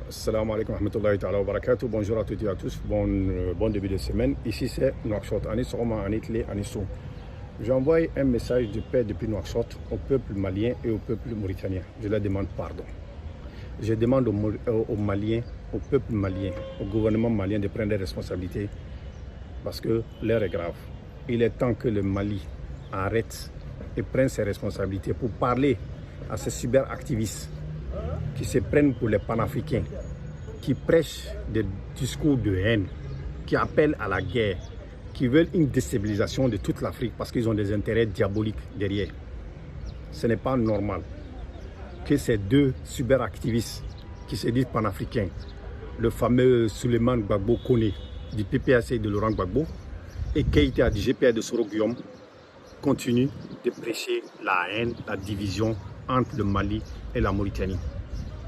Assalamu alaikum wa rahmatullahi wa barakatuh. Bonjour à toutes et à tous. Bon début de semaine. Ici c'est Nouakchott. J'envoie un message de paix depuis Nouakchott au peuple malien et au peuple mauritanien. Je leur demande pardon. Je demande aux Maliens, au peuple malien, au gouvernement malien de prendre des responsabilités parce que l'heure est grave. Il est temps que le Mali arrête et prenne ses responsabilités pour parler à ces cyberactivistes qui se prennent pour les panafricains, qui prêchent des discours de haine, qui appellent à la guerre, qui veulent une déstabilisation de toute l'Afrique parce qu'ils ont des intérêts diaboliques derrière. Ce n'est pas normal que ces deux cyberactivistes qui se disent panafricains, le fameux Souleymane Gbagbo Koné du PPAC de Laurent Gbagbo et Keïta du GPA de Soro Guillaume continuent de prêcher la haine, la division entre le Mali et la Mauritanie.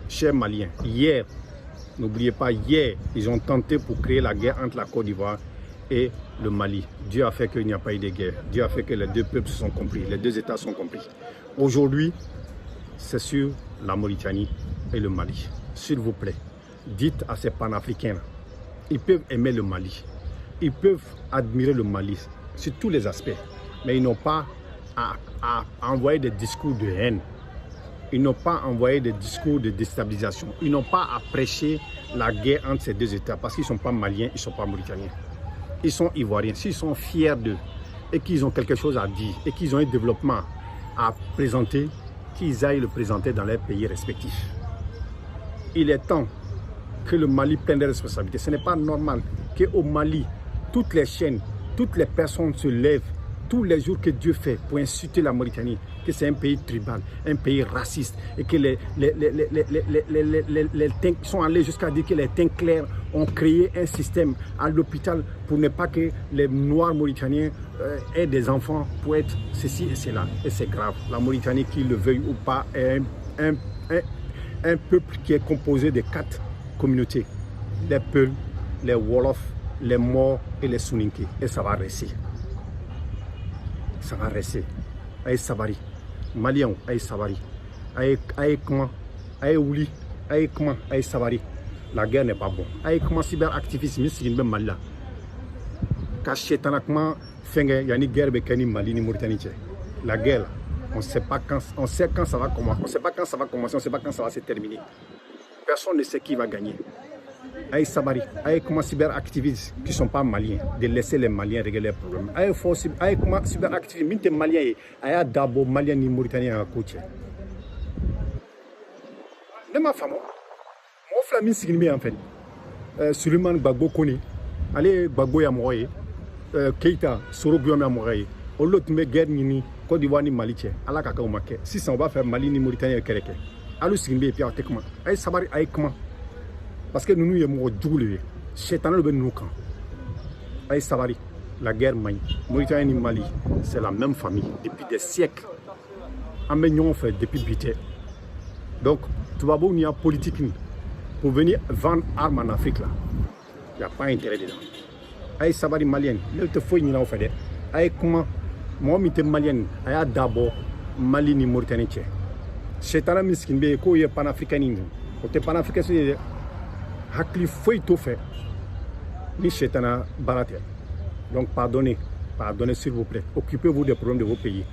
Chers Maliens, hier, n'oubliez pas, hier, ils ont tenté pour créer la guerre entre la Côte d'Ivoire et le Mali. Dieu a fait qu'il n'y a pas eu de guerre. Dieu a fait que les deux peuples se sont compris, les deux États sont compris. Aujourd'hui, c'est sur la Mauritanie et le Mali. S'il vous plaît, dites à ces panafricains, ils peuvent aimer le Mali, ils peuvent admirer le Mali sur tous les aspects, mais ils n'ont pas à envoyer des discours de haine. Ils n'ont pas envoyé des discours de déstabilisation. Ils n'ont pas à prêcher la guerre entre ces deux États parce qu'ils ne sont pas maliens, ils ne sont pas mauritaniens. Ils sont ivoiriens. S'ils sont fiers d'eux et qu'ils ont quelque chose à dire et qu'ils ont un développement à présenter, qu'ils aillent le présenter dans leurs pays respectifs. Il est temps que le Mali prenne des responsabilités. Ce n'est pas normal qu'au Mali, toutes les chaînes, toutes les personnes se lèvent tous les jours que Dieu fait pour insulter la Mauritanie, que c'est un pays tribal, un pays raciste, et que les sont allés jusqu'à dire que les teints clairs ont créé un système à l'hôpital pour ne pas que les Noirs mauritaniens aient des enfants pour être ceci et cela. Et c'est grave. La Mauritanie, qu'il le veuille ou pas, est un peuple qui est composé de 4 communautés. Les Peuls, les Wolofs, les Maures et les Soninké. Et ça va rester. Ça va rester. Aïe Sabari, Malien, Aïe Sabari, Aïe comment, Aïe Ouli, Aïe comment, Aïe Sabari. La guerre n'est pas bonne. Aïe comment cyberactivisme, c'est une bonne Mali. Cachetana comment faire une guerre avec ni Mali ni Mauritanie. La guerre, on ne sait pas quand, on sait quand ça va commencer, on ne sait pas quand ça va commencer, on ne sait pas quand ça va se terminer. Personne ne sait qui va gagner. Aïe Sabari, aïe comment cyberactivistes qui ne sont pas maliens, de laisser les Maliens régler les problèmes. Aïe comment cyberactivistes, même les Maliens, aïe d'abord Maliens ni Mauritaniens à côté. De ma femme, mon flamine signe en fait. Souleymane Gbagbo Koné, allez Gbagbo Yamouraye, Keïta, Soro Guillaume Yamouraye, au l'autre me guerre ni Côte d'Ivoire ni Mali, à la caca au maquet. Si ça on va faire Mali ni Mauritanie et Kéréké. Allô signe et puis à comment. Aïe Sabari, aïe comment. Parce que nous sommes doués. Chétan le nous camp. Aïe Sabari, la guerre Mali, Mauritanie et Mali, c'est la même famille depuis des siècles. En fait depuis Bité. Donc, tu vas voir, il y a politique pour venir vendre armes en Afrique là. Il n'y a pas intérêt dedans. Aïe Sabari malien, il te faut une en fait. Aïe comment, moi je suis malien, aïe d'abord Mali ni Mauritanie. Chétan miskin be ko ye panafricanisme. Côté panafricain c'est hakli foi tout fait ni chétana baratel. Donc pardonnez s'il vous plaît. Occupez-vous des problèmes de vos pays.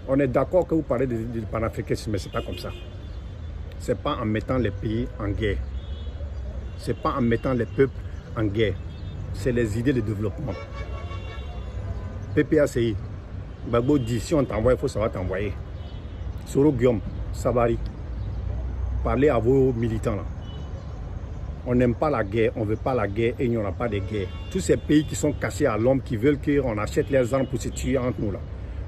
On est d'accord que vous parlez de panafricanisme, mais c'est pas comme ça. C'est pas en mettant les pays en guerre. C'est pas en mettant les peuples en guerre. C'est les idées de développement. PPACI, Gbagbo dit si on t'envoie, il faut savoir t'envoyer. Soro Guillaume, Sabari, parlez à vos militants là. On n'aime pas la guerre, on ne veut pas la guerre et il n'y aura pas de guerre. Tous ces pays qui sont cassés à l'homme, qui veulent qu'on achète les armes pour se tuer entre nous là,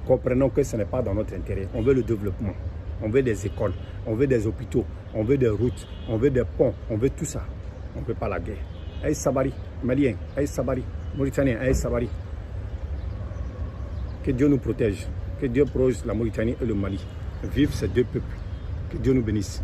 comprenons que ce n'est pas dans notre intérêt. On veut le développement, on veut des écoles, on veut des hôpitaux, on veut des routes, on veut des ponts, on veut tout ça. On ne veut pas la guerre. Aïe Sabari, Malien, Aïe Sabari, Mauritanien, Aïe Sabari. Que Dieu nous protège, que Dieu protège la Mauritanie et le Mali. Vive ces deux peuples. Que Dieu nous bénisse.